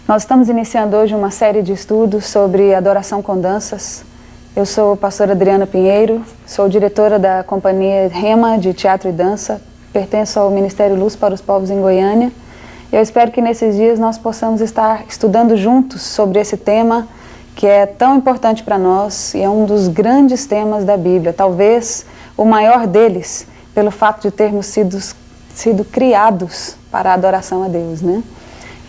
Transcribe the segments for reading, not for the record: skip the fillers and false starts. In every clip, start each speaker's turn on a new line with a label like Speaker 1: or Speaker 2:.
Speaker 1: Nós estamos iniciando hoje uma série de estudos sobre adoração com danças. Eu sou a pastora Adriana Pinheiro, sou diretora da companhia Rema de Teatro e Dança, pertenço ao Ministério Luz para os Povos em Goiânia. Eu espero que nesses dias nós possamos estar estudando juntos sobre esse tema que é tão importante para nós e é um dos grandes temas da Bíblia, talvez o maior deles, pelo fato de termos sido criados para a adoração a Deus, né?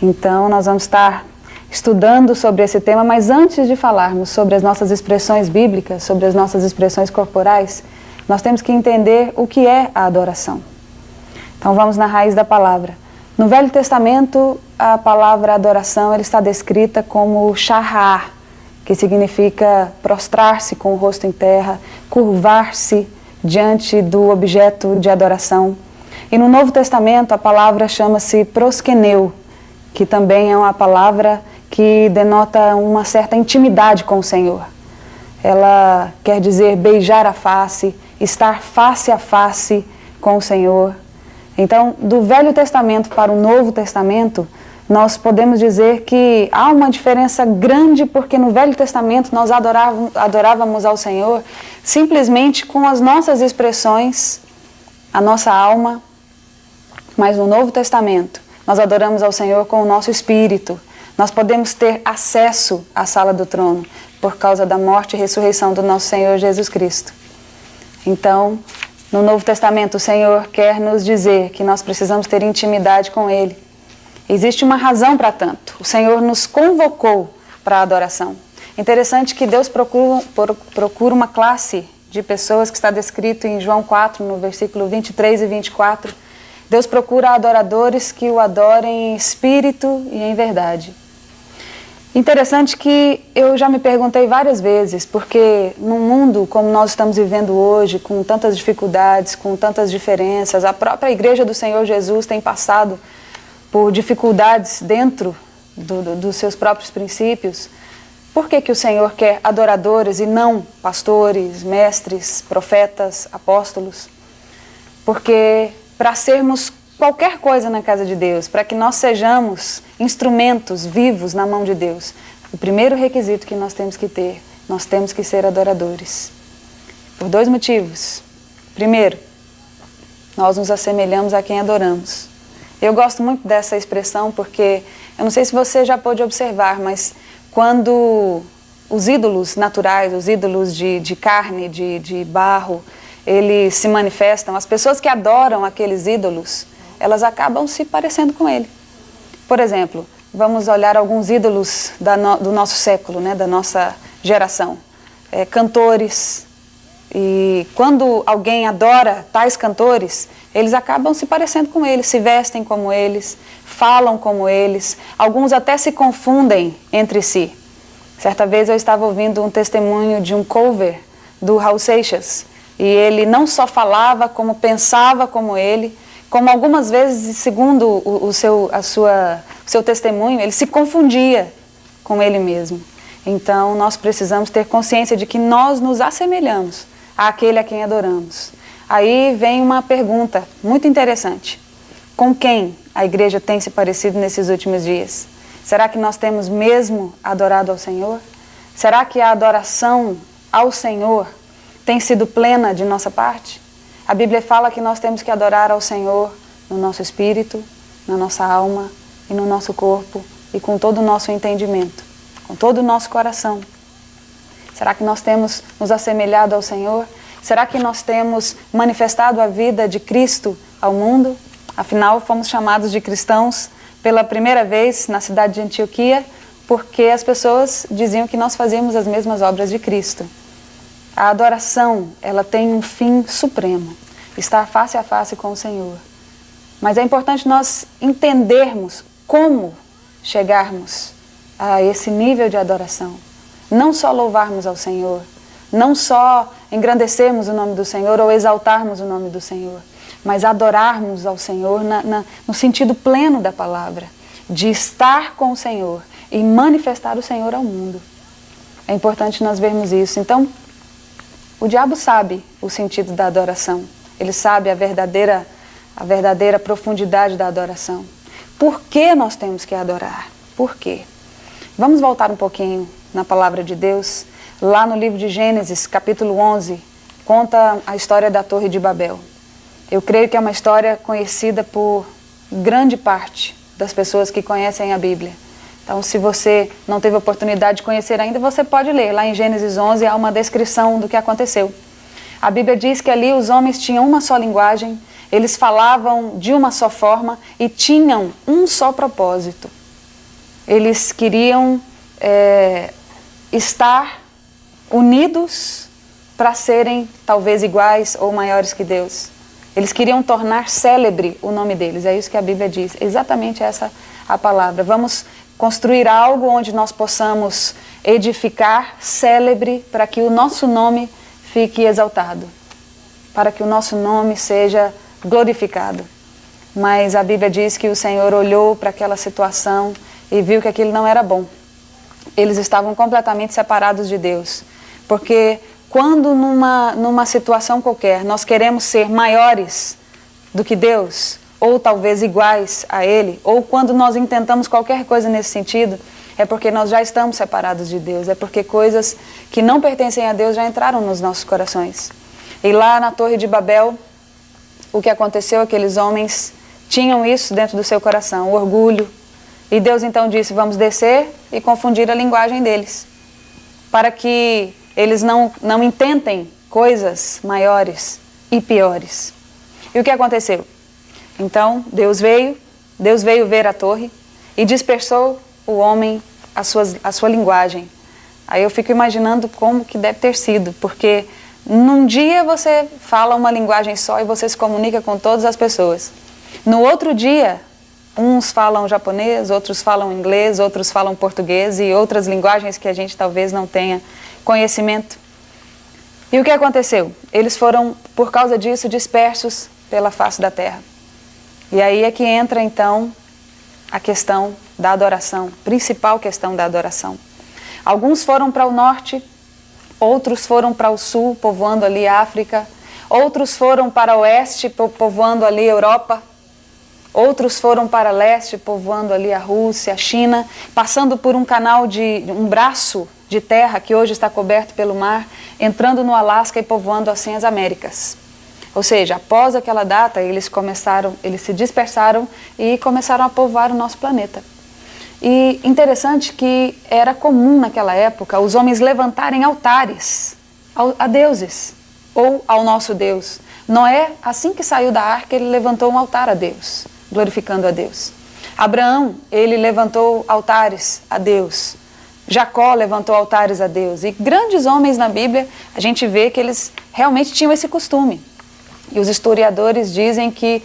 Speaker 1: Então, nós vamos estar estudando sobre esse tema, mas antes de falarmos sobre as nossas expressões bíblicas, sobre as nossas expressões corporais, nós temos que entender o que é a adoração. Então, vamos na raiz da palavra. No Velho Testamento, a palavra adoração ela está descrita como shahar, que significa prostrar-se com o rosto em terra, curvar-se diante do objeto de adoração. E no Novo Testamento, a palavra chama-se proskeneu, que também é uma palavra que denota uma certa intimidade com o Senhor. Ela quer dizer beijar a face, estar face a face com o Senhor. Então, do Velho Testamento para o Novo Testamento, nós podemos dizer que há uma diferença grande, porque no Velho Testamento nós adorávamos ao Senhor simplesmente com as nossas expressões, a nossa alma, mas no Novo Testamento nós adoramos ao Senhor com o nosso espírito. Nós podemos ter acesso à sala do trono por causa da morte e ressurreição do nosso Senhor Jesus Cristo. Então, no Novo Testamento, o Senhor quer nos dizer que nós precisamos ter intimidade com Ele. Existe uma razão para tanto. O Senhor nos convocou para a adoração. Interessante que Deus procura uma classe de pessoas que está descrito em João 4, no versículo 23 e 24. Deus procura adoradores que o adorem em espírito e em verdade. Interessante que eu já me perguntei várias vezes, porque num mundo como nós estamos vivendo hoje, com tantas dificuldades, com tantas diferenças, a própria Igreja do Senhor Jesus tem passado por dificuldades dentro dos seus próprios princípios. Por que o Senhor quer adoradores e não pastores, mestres, profetas, apóstolos? Porque para sermos qualquer coisa na casa de Deus, para que nós sejamos instrumentos vivos na mão de Deus, o primeiro requisito que nós temos que ter, nós temos que ser adoradores. Por dois motivos. Primeiro, nós nos assemelhamos a quem adoramos. Eu gosto muito dessa expressão porque, eu não sei se você já pôde observar, mas quando os ídolos naturais, os ídolos de carne, de barro, eles se manifestam, as pessoas que adoram aqueles ídolos, elas acabam se parecendo com ele. Por exemplo, vamos olhar alguns ídolos do nosso século, né, da nossa geração. Cantores, e quando alguém adora tais cantores, eles acabam se parecendo com eles, se vestem como eles, falam como eles, alguns até se confundem entre si. Certa vez eu estava ouvindo um testemunho de um cover do Raul Seixas, e ele não só falava, como pensava como ele, como algumas vezes, segundo o seu testemunho, ele se confundia com ele mesmo. Então, nós precisamos ter consciência de que nós nos assemelhamos àquele a quem adoramos. Aí vem uma pergunta muito interessante. Com quem a igreja tem se parecido nesses últimos dias? Será que nós temos mesmo adorado ao Senhor? Será que a adoração ao Senhor tem sido plena de nossa parte? A Bíblia fala que nós temos que adorar ao Senhor no nosso espírito, na nossa alma e no nosso corpo e com todo o nosso entendimento, com todo o nosso coração. Será que nós temos nos assemelhado ao Senhor? Será que nós temos manifestado a vida de Cristo ao mundo? Afinal, fomos chamados de cristãos pela primeira vez na cidade de Antioquia, porque as pessoas diziam que nós fazíamos as mesmas obras de Cristo. A adoração, ela tem um fim supremo, estar face a face com o Senhor. Mas é importante nós entendermos como chegarmos a esse nível de adoração. Não só louvarmos ao Senhor, não só engrandecermos o nome do Senhor ou exaltarmos o nome do Senhor, mas adorarmos ao Senhor no sentido pleno da palavra, de estar com o Senhor e manifestar o Senhor ao mundo. É importante nós vermos isso. Então, o diabo sabe o sentido da adoração. Ele sabe a verdadeira profundidade da adoração. Por que nós temos que adorar? Por quê? Vamos voltar um pouquinho na palavra de Deus. Lá no livro de Gênesis, capítulo 11, conta a história da Torre de Babel. Eu creio que é uma história conhecida por grande parte das pessoas que conhecem a Bíblia. Então, se você não teve oportunidade de conhecer ainda, você pode ler. Lá em Gênesis 11 há uma descrição do que aconteceu. A Bíblia diz que ali os homens tinham uma só linguagem, eles falavam de uma só forma e tinham um só propósito. Eles queriam estar unidos para serem talvez iguais ou maiores que Deus. Eles queriam tornar célebre o nome deles, é isso que a Bíblia diz, exatamente essa a palavra. Vamos construir algo onde nós possamos edificar célebre para que o nosso nome fique exaltado, para que o nosso nome seja glorificado. Mas a Bíblia diz que o Senhor olhou para aquela situação e viu que aquilo não era bom. Eles estavam completamente separados de Deus, porque quando numa situação qualquer nós queremos ser maiores do que Deus, ou talvez iguais a Ele, ou quando nós intentamos qualquer coisa nesse sentido, é porque nós já estamos separados de Deus, é porque coisas que não pertencem a Deus já entraram nos nossos corações. E lá na Torre de Babel, o que aconteceu, aqueles homens tinham isso dentro do seu coração, o orgulho. E Deus então disse, vamos descer e confundir a linguagem deles, para que eles não intentem coisas maiores e piores. E o que aconteceu? Então, Deus veio ver a torre e dispersou o homem a sua linguagem. Aí eu fico imaginando como que deve ter sido, porque num dia você fala uma linguagem só e você se comunica com todas as pessoas. No outro dia, uns falam japonês, outros falam inglês, outros falam português e outras linguagens que a gente talvez não tenha conhecimento. E o que aconteceu? Eles foram, por causa disso, dispersos pela face da terra. E aí é que entra então a questão da adoração, principal questão da adoração. Alguns foram para o norte, outros foram para o sul, povoando ali a África, outros foram para o oeste, povoando ali a Europa, outros foram para leste, povoando ali a Rússia, a China, passando por um canal um braço de terra que hoje está coberto pelo mar, entrando no Alasca e povoando assim as Américas. Ou seja, após aquela data, eles se dispersaram e começaram a povoar o nosso planeta. E interessante que era comum naquela época os homens levantarem altares a deuses ou ao nosso Deus. Noé, assim que saiu da arca, ele levantou um altar a Deus, glorificando a Deus. Abraão, ele levantou altares a Deus. Jacó levantou altares a Deus. E grandes homens na Bíblia, a gente vê que eles realmente tinham esse costume. E os historiadores dizem que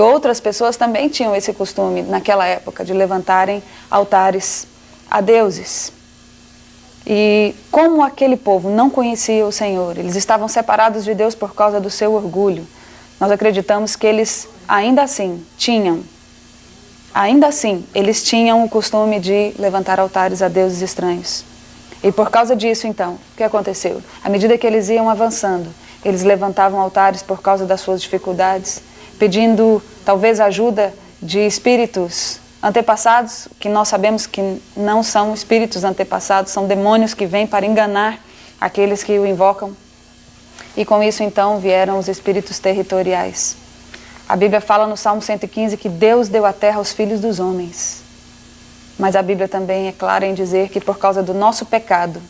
Speaker 1: outras pessoas também tinham esse costume naquela época de levantarem altares a deuses. E como aquele povo não conhecia o Senhor, eles estavam separados de Deus por causa do seu orgulho, nós acreditamos que eles ainda assim tinham o costume de levantar altares a deuses estranhos. E por causa disso, então, o que aconteceu? À medida que eles iam avançando, eles levantavam altares por causa das suas dificuldades, pedindo talvez ajuda de espíritos antepassados, que nós sabemos que não são espíritos antepassados, são demônios que vêm para enganar aqueles que o invocam. E com isso então vieram os espíritos territoriais. A Bíblia fala no Salmo 115 que Deus deu a terra aos filhos dos homens. Mas a Bíblia também é clara em dizer que por causa do nosso pecado,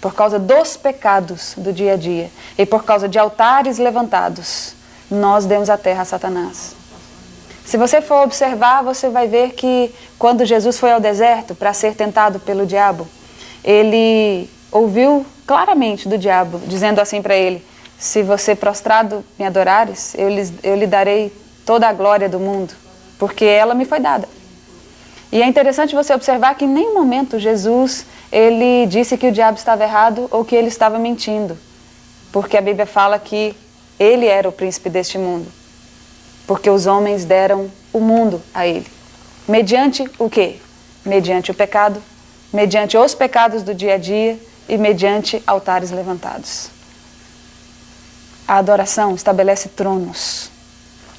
Speaker 1: por causa dos pecados do dia a dia e por causa de altares levantados, nós demos a terra a Satanás. Se você for observar, você vai ver que quando Jesus foi ao deserto para ser tentado pelo diabo, ele ouviu claramente do diabo, dizendo assim para ele, se você prostrado me adorares, eu lhe darei toda a glória do mundo, porque ela me foi dada. E é interessante você observar que em nenhum momento Jesus, ele disse que o diabo estava errado ou que ele estava mentindo. Porque a Bíblia fala que ele era o príncipe deste mundo. Porque os homens deram o mundo a ele. Mediante o quê? Mediante o pecado, mediante os pecados do dia a dia e mediante altares levantados. A adoração estabelece tronos.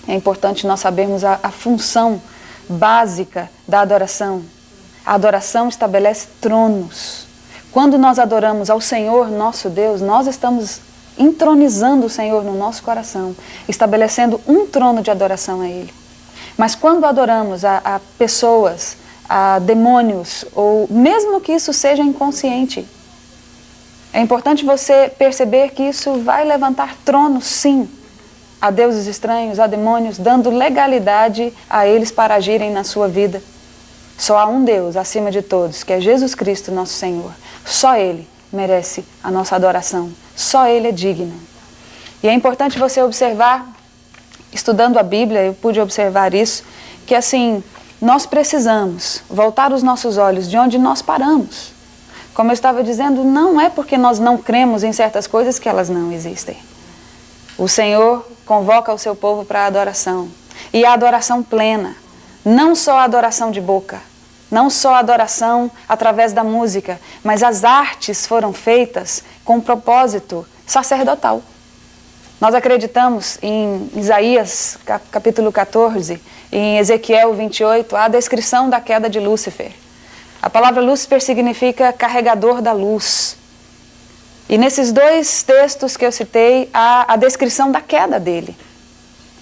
Speaker 1: É importante nós sabermos a função básica da adoração. A adoração estabelece tronos. Quando nós adoramos ao Senhor, nosso Deus, nós estamos entronizando o Senhor no nosso coração, estabelecendo um trono de adoração a Ele. Mas quando adoramos a pessoas, a demônios, ou mesmo que isso seja inconsciente, é importante você perceber que isso vai levantar tronos, sim, a deuses estranhos, a demônios, dando legalidade a eles para agirem na sua vida. Só há um Deus acima de todos, que é Jesus Cristo, nosso Senhor. Só Ele merece a nossa adoração. Só Ele é digno. E é importante você observar, estudando a Bíblia, eu pude observar isso, que assim, nós precisamos voltar os nossos olhos de onde nós paramos. Como eu estava dizendo, não é porque nós não cremos em certas coisas que elas não existem. O Senhor convoca o seu povo para a adoração. E a adoração plena. Não só a adoração de boca. Não só a adoração através da música. Mas as artes foram feitas com um propósito sacerdotal. Nós acreditamos em Isaías capítulo 14, em Ezequiel 28, a descrição da queda de Lúcifer. A palavra Lúcifer significa carregador da luz. E nesses dois textos que eu citei, há a descrição da queda dele.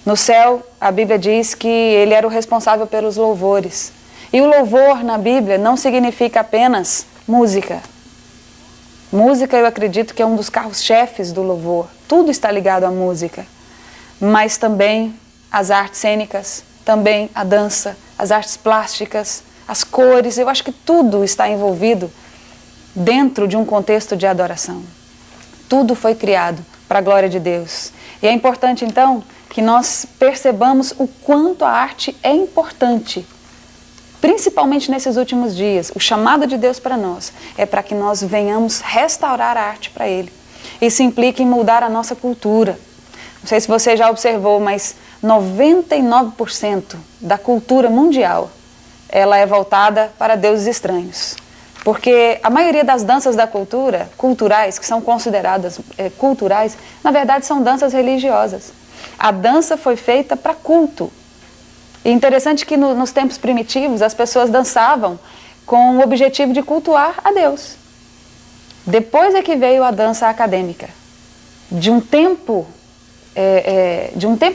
Speaker 1: No céu, a Bíblia diz que ele era o responsável pelos louvores. E o louvor na Bíblia não significa apenas música. Música, eu acredito que é um dos carros-chefes do louvor. Tudo está ligado à música. Mas também as artes cênicas, também a dança, as artes plásticas, as cores. Eu acho que tudo está envolvido dentro de um contexto de adoração. Tudo foi criado para a glória de Deus. E é importante, então, que nós percebamos o quanto a arte é importante. Principalmente nesses últimos dias, o chamado de Deus para nós é para que nós venhamos restaurar a arte para Ele. Isso implica em mudar a nossa cultura. Não sei se você já observou, mas 99% da cultura mundial, ela é voltada para deuses estranhos. Porque a maioria das danças da cultura, culturais, que são consideradas culturais, na verdade são danças religiosas. A dança foi feita para culto. E interessante que nos tempos primitivos as pessoas dançavam com o objetivo de cultuar a Deus. Depois é que veio a dança acadêmica. De um tempo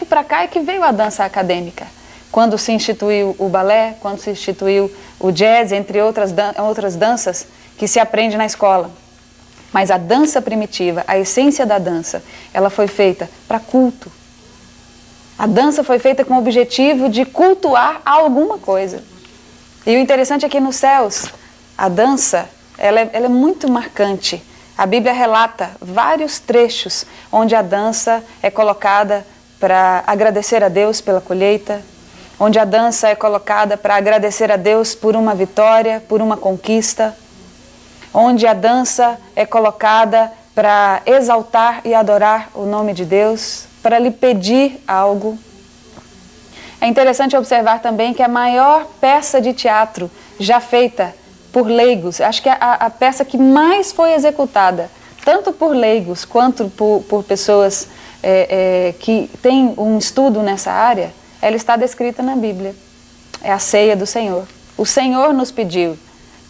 Speaker 1: para cá é que veio a dança acadêmica. Quando se instituiu o balé, quando se instituiu o jazz, entre outras danças que se aprende na escola. Mas a dança primitiva, a essência da dança, ela foi feita para culto. A dança foi feita com o objetivo de cultuar alguma coisa. E o interessante é que nos céus, a dança, ela é muito marcante. A Bíblia relata vários trechos onde a dança é colocada para agradecer a Deus pela colheita, onde a dança é colocada para agradecer a Deus por uma vitória, por uma conquista, onde a dança é colocada para exaltar e adorar o nome de Deus, para lhe pedir algo. É interessante observar também que a maior peça de teatro já feita por leigos, acho que a peça que mais foi executada, tanto por leigos quanto por pessoas que têm um estudo nessa área, ela está descrita na Bíblia. É a ceia do Senhor. O Senhor nos pediu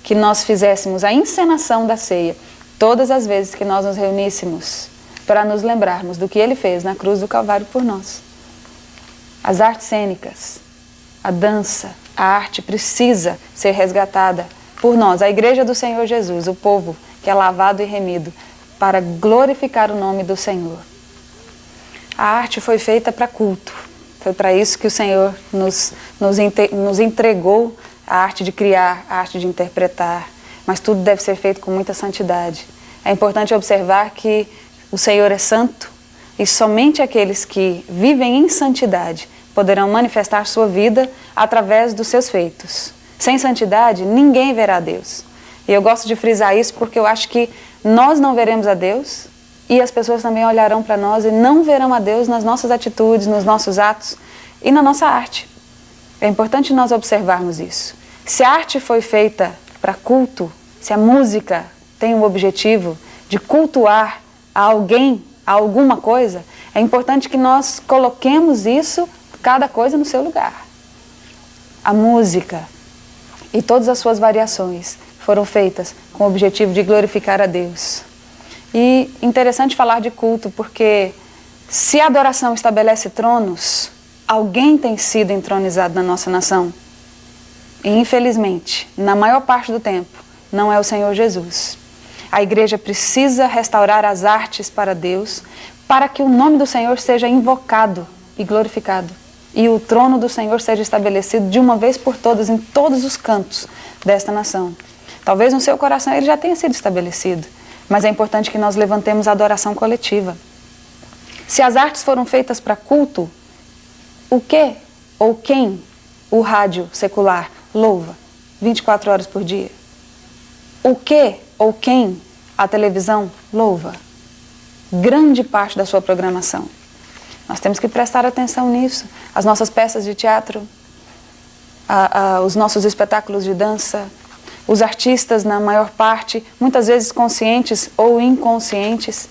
Speaker 1: que nós fizéssemos a encenação da ceia todas as vezes que nós nos reuníssemos, para nos lembrarmos do que Ele fez na cruz do Calvário por nós. As artes cênicas, a dança, a arte precisa ser resgatada por nós, a Igreja do Senhor Jesus, o povo que é lavado e remido, para glorificar o nome do Senhor. A arte foi feita para culto. Foi para isso que o Senhor nos entregou a arte de criar, a arte de interpretar. Mas tudo deve ser feito com muita santidade. É importante observar que o Senhor é santo e somente aqueles que vivem em santidade poderão manifestar sua vida através dos seus feitos. Sem santidade, ninguém verá Deus. E eu gosto de frisar isso porque eu acho que nós não veremos a Deus e as pessoas também olharão para nós e não verão a Deus nas nossas atitudes, nos nossos atos e na nossa arte. É importante nós observarmos isso. Se a arte foi feita para culto, se a música tem o objetivo de cultuar a alguém, a alguma coisa, é importante que nós coloquemos isso, cada coisa no seu lugar. A música e todas as suas variações foram feitas com o objetivo de glorificar a Deus. E interessante falar de culto, porque se a adoração estabelece tronos, alguém tem sido entronizado na nossa nação. E infelizmente, na maior parte do tempo, não é o Senhor Jesus. A igreja precisa restaurar as artes para Deus, para que o nome do Senhor seja invocado e glorificado. E o trono do Senhor seja estabelecido de uma vez por todas em todos os cantos desta nação. Talvez no seu coração ele já tenha sido estabelecido, mas é importante que nós levantemos a adoração coletiva. Se as artes foram feitas para culto, o que ou quem o rádio secular louva 24 horas por dia? O que ou quem a televisão louva? Grande parte da sua programação. Nós temos que prestar atenção nisso. As nossas peças de teatro, os nossos espetáculos de dança, os artistas, na maior parte, muitas vezes conscientes ou inconscientes.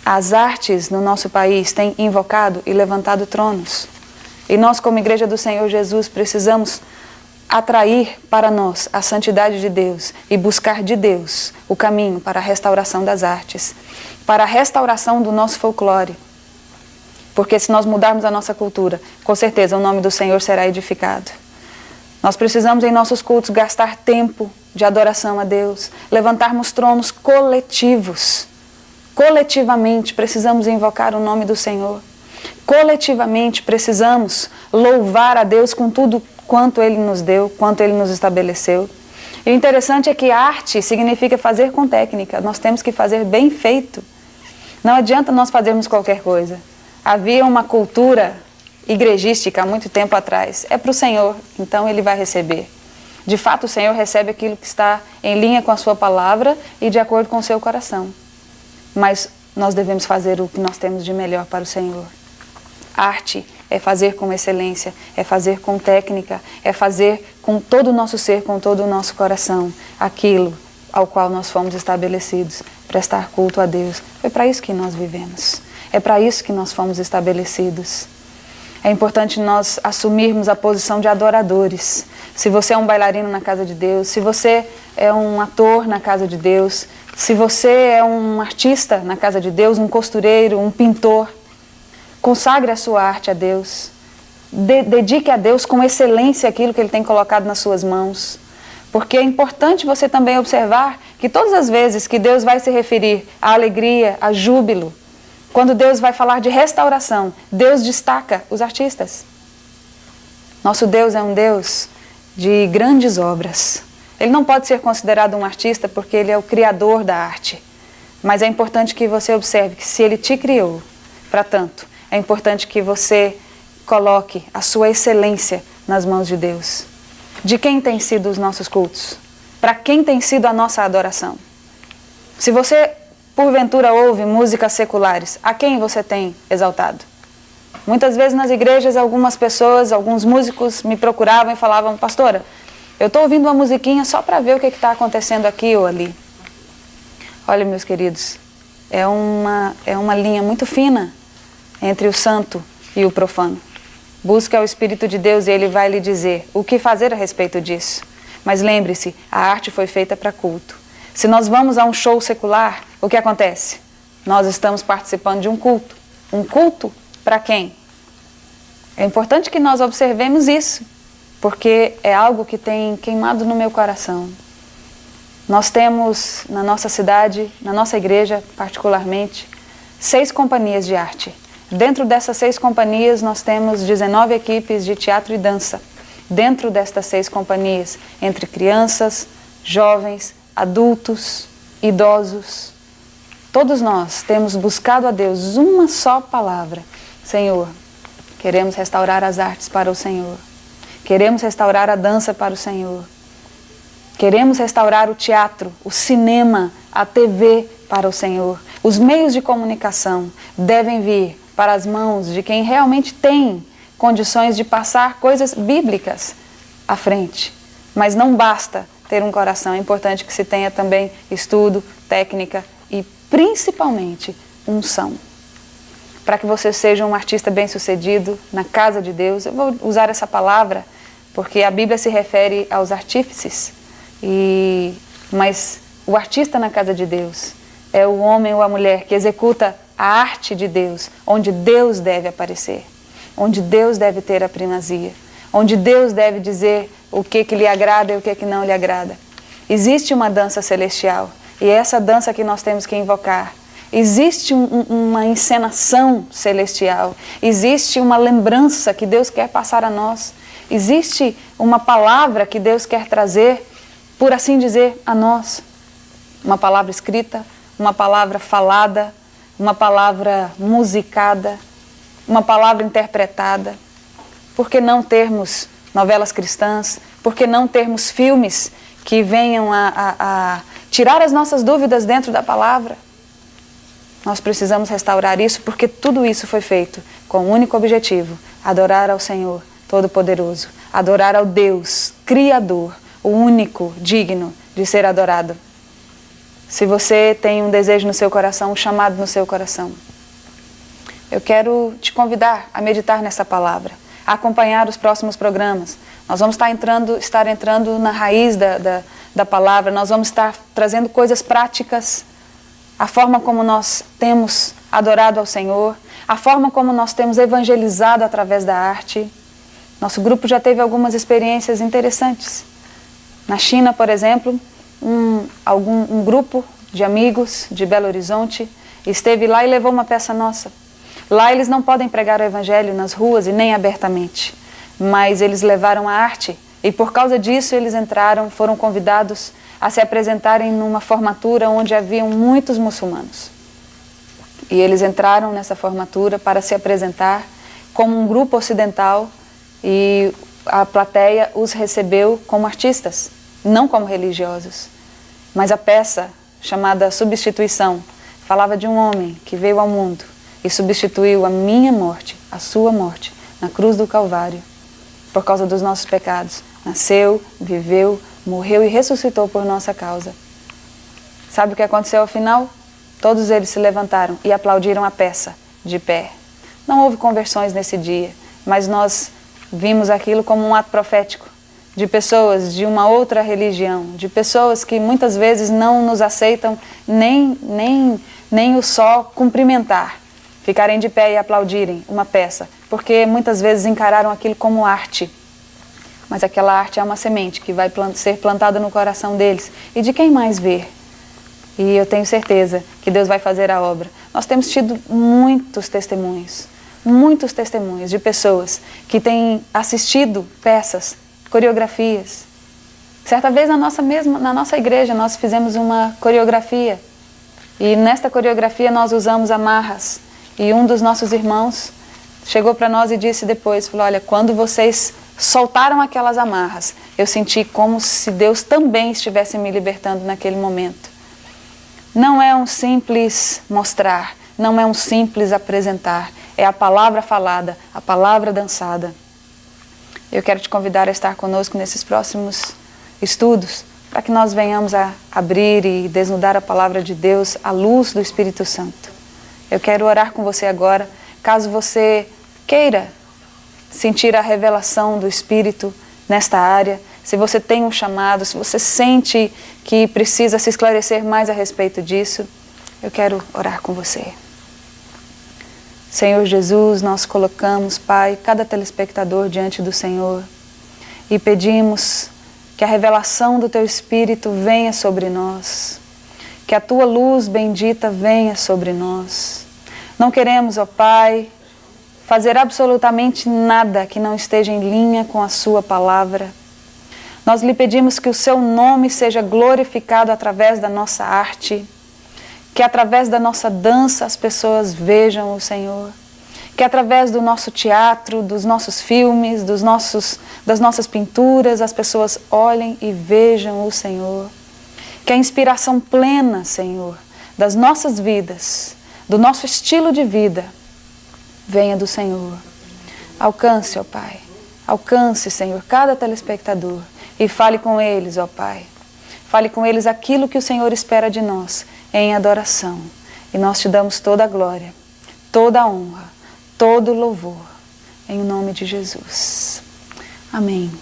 Speaker 1: As artes no nosso país têm invocado e levantado tronos. E nós, como Igreja do Senhor Jesus, precisamos atrair para nós a santidade de Deus e buscar de Deus o caminho para a restauração das artes, para a restauração do nosso folclore. Porque se nós mudarmos a nossa cultura, com certeza o nome do Senhor será edificado. Nós precisamos em nossos cultos gastar tempo de adoração a Deus, levantarmos tronos coletivos. Coletivamente precisamos invocar o nome do Senhor. Coletivamente precisamos louvar a Deus com tudo quanto Ele nos deu, quanto Ele nos estabeleceu. E o interessante é que arte significa fazer com técnica. Nós temos que fazer bem feito. Não adianta nós fazermos qualquer coisa. Havia uma cultura igrejística há muito tempo atrás. É para o Senhor, então Ele vai receber. De fato, o Senhor recebe aquilo que está em linha com a sua palavra e de acordo com o seu coração. Mas nós devemos fazer o que nós temos de melhor para o Senhor. Arte é fazer com excelência, é fazer com técnica, é fazer com todo o nosso ser, com todo o nosso coração, aquilo ao qual nós fomos estabelecidos, prestar culto a Deus. Foi para isso que nós vivemos. É para isso que nós fomos estabelecidos. É importante nós assumirmos a posição de adoradores. Se você é um bailarino na casa de Deus, se você é um ator na casa de Deus, se você é um artista na casa de Deus, um costureiro, um pintor, consagre a sua arte a Deus. Dedique a Deus com excelência aquilo que Ele tem colocado nas suas mãos. Porque é importante você também observar que todas as vezes que Deus vai se referir à alegria, a júbilo, quando Deus vai falar de restauração, Deus destaca os artistas. Nosso Deus é um Deus de grandes obras. Ele não pode ser considerado um artista porque Ele é o criador da arte. Mas é importante que você observe que se Ele te criou para tanto, é importante que você coloque a sua excelência nas mãos de Deus. De quem tem sido os nossos cultos? Para quem tem sido a nossa adoração? Se você porventura ouve músicas seculares, a quem você tem exaltado? Muitas vezes nas igrejas algumas pessoas, alguns músicos me procuravam e falavam: pastora, eu estou ouvindo uma musiquinha só para ver o que está acontecendo aqui ou ali. Olha, meus queridos, é uma linha muito fina entre o santo e o profano. Busque ao Espírito de Deus e Ele vai lhe dizer o que fazer a respeito disso. Mas lembre-se, a arte foi feita para culto. Se nós vamos a um show secular, o que acontece? Nós estamos participando de um culto. Um culto para quem? É importante que nós observemos isso, porque é algo que tem queimado no meu coração. Nós temos na nossa cidade, na nossa igreja particularmente, 6 companhias de arte. Dentro dessas 6 companhias nós temos 19 equipes de teatro e dança. Dentro destas 6 companhias, entre crianças, jovens, adultos, idosos, todos nós temos buscado a Deus uma só palavra: Senhor, queremos restaurar as artes para o Senhor. Queremos restaurar a dança para o Senhor. Queremos restaurar o teatro, o cinema, a TV para o Senhor. Os meios de comunicação devem vir para as mãos de quem realmente tem condições de passar coisas bíblicas à frente. Mas não basta ter um coração, é importante que se tenha também estudo, técnica e principalmente unção. Para que você seja um artista bem-sucedido na casa de Deus, eu vou usar essa palavra porque a Bíblia se refere aos artífices, mas o artista na casa de Deus é o homem ou a mulher que executa a arte de Deus, onde Deus deve aparecer, onde Deus deve ter a primazia, onde Deus deve dizer o que lhe agrada e o que não lhe agrada. Existe uma dança celestial, e é essa dança que nós temos que invocar. Existe uma encenação celestial, existe uma lembrança que Deus quer passar a nós, existe uma palavra que Deus quer trazer, por assim dizer, a nós. Uma palavra escrita, uma palavra falada, uma palavra musicada, uma palavra interpretada. Por que não termos novelas cristãs? Por que não termos filmes que venham a tirar as nossas dúvidas dentro da palavra? Nós precisamos restaurar isso, porque tudo isso foi feito com o único objetivo: adorar ao Senhor Todo-Poderoso, adorar ao Deus Criador, o único digno de ser adorado. Se você tem um desejo no seu coração, um chamado no seu coração, eu quero te convidar a meditar nessa palavra, a acompanhar os próximos programas. Nós vamos estar entrando na raiz da palavra, nós vamos estar trazendo coisas práticas, a forma como nós temos adorado ao Senhor, a forma como nós temos evangelizado através da arte. Nosso grupo já teve algumas experiências interessantes. Na China, por exemplo, um grupo de amigos de Belo Horizonte esteve lá e levou uma peça nossa. Lá eles não podem pregar o evangelho nas ruas e nem abertamente, mas eles levaram a arte e por causa disso eles foram convidados a se apresentarem numa formatura onde haviam muitos muçulmanos. E eles entraram nessa formatura para se apresentar como um grupo ocidental e a plateia os recebeu como artistas, não como religiosos. Mas a peça, chamada Substituição, falava de um homem que veio ao mundo e substituiu a minha morte, a sua morte, na cruz do Calvário, por causa dos nossos pecados. Nasceu, viveu, morreu e ressuscitou por nossa causa. Sabe o que aconteceu ao final? Todos eles se levantaram e aplaudiram a peça, de pé. Não houve conversões nesse dia, mas nós vimos aquilo como um ato profético de pessoas de uma outra religião, de pessoas que muitas vezes não nos aceitam nem o só cumprimentar, ficarem de pé e aplaudirem uma peça, porque muitas vezes encararam aquilo como arte. Mas aquela arte é uma semente que vai ser plantada no coração deles. E de quem mais ver? E eu tenho certeza que Deus vai fazer a obra. Nós temos tido muitos testemunhos de pessoas que têm assistido peças, coreografias. Certa vez na nossa igreja nós fizemos uma coreografia. E nesta coreografia nós usamos amarras. E um dos nossos irmãos chegou para nós e disse depois, falou, olha, quando vocês soltaram aquelas amarras, eu senti como se Deus também estivesse me libertando naquele momento. Não é um simples mostrar, não é um simples apresentar, é a palavra falada, a palavra dançada. Eu quero te convidar a estar conosco nesses próximos estudos, para que nós venhamos a abrir e desnudar a palavra de Deus à luz do Espírito Santo. Eu quero orar com você agora, caso você queira sentir a revelação do Espírito nesta área, se você tem um chamado, se você sente que precisa se esclarecer mais a respeito disso, eu quero orar com você. Senhor Jesus, nós colocamos, Pai, cada telespectador diante do Senhor e pedimos que a revelação do Teu Espírito venha sobre nós, que a Tua luz bendita venha sobre nós. Não queremos, ó Pai, fazer absolutamente nada que não esteja em linha com a Sua palavra. Nós lhe pedimos que o Seu nome seja glorificado através da nossa arte, que através da nossa dança as pessoas vejam o Senhor, que através do nosso teatro, dos nossos filmes, das nossas pinturas, as pessoas olhem e vejam o Senhor. Que a inspiração plena, Senhor, das nossas vidas, do nosso estilo de vida, venha do Senhor. Alcance, ó Pai, alcance, Senhor, cada telespectador e fale com eles, ó Pai. Fale com eles aquilo que o Senhor espera de nós em adoração. E nós te damos toda a glória, toda a honra, todo o louvor, em nome de Jesus. Amém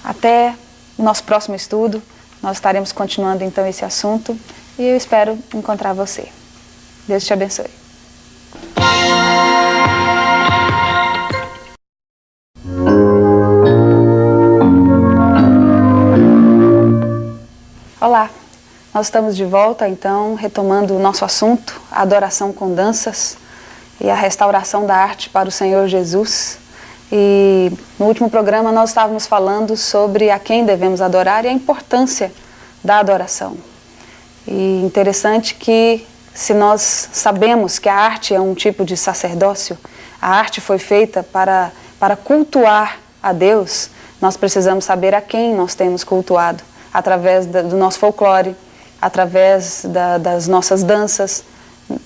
Speaker 1: Até o nosso próximo estudo, nós estaremos continuando então esse assunto e eu espero encontrar você. Deus te abençoe. Olá, nós estamos de volta então, retomando o nosso assunto, a adoração com danças e a restauração da arte para o Senhor Jesus. E no último programa nós estávamos falando sobre a quem devemos adorar e a importância da adoração. E interessante que se nós sabemos que a arte é um tipo de sacerdócio, a arte foi feita para cultuar a Deus, nós precisamos saber a quem nós temos cultuado, através do nosso folclore, através das nossas danças,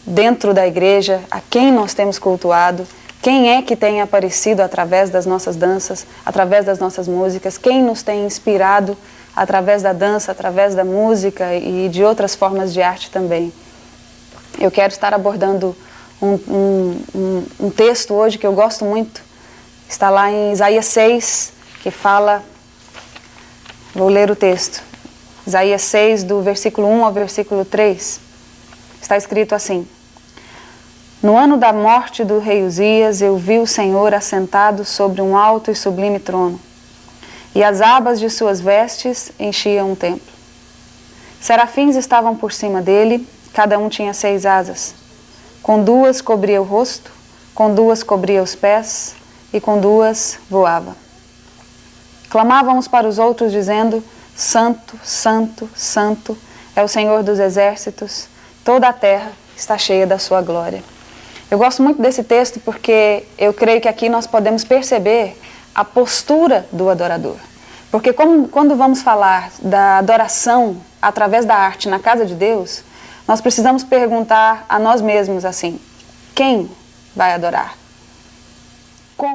Speaker 1: dentro da igreja, a quem nós temos cultuado, quem é que tem aparecido através das nossas danças, através das nossas músicas, quem nos tem inspirado através da dança, através da música e de outras formas de arte também. Eu quero estar abordando um texto hoje que eu gosto muito, está lá em Isaías 6, que fala, vou ler o texto, Isaías 6, do versículo 1 ao versículo 3, está escrito assim: No ano da morte do rei Uzias, eu vi o Senhor assentado sobre um alto e sublime trono, e as abas de suas vestes enchiam o templo. Serafins estavam por cima dele, cada um tinha 6 asas. Com 2 cobria o rosto, com 2 cobria os pés, e com 2 voava. Clamavam uns para os outros, dizendo: Santo, Santo, Santo é o Senhor dos exércitos, toda a terra está cheia da sua glória. Eu gosto muito desse texto porque eu creio que aqui nós podemos perceber a postura do adorador. Porque quando vamos falar da adoração através da arte na casa de Deus, nós precisamos perguntar a nós mesmos assim: quem vai adorar?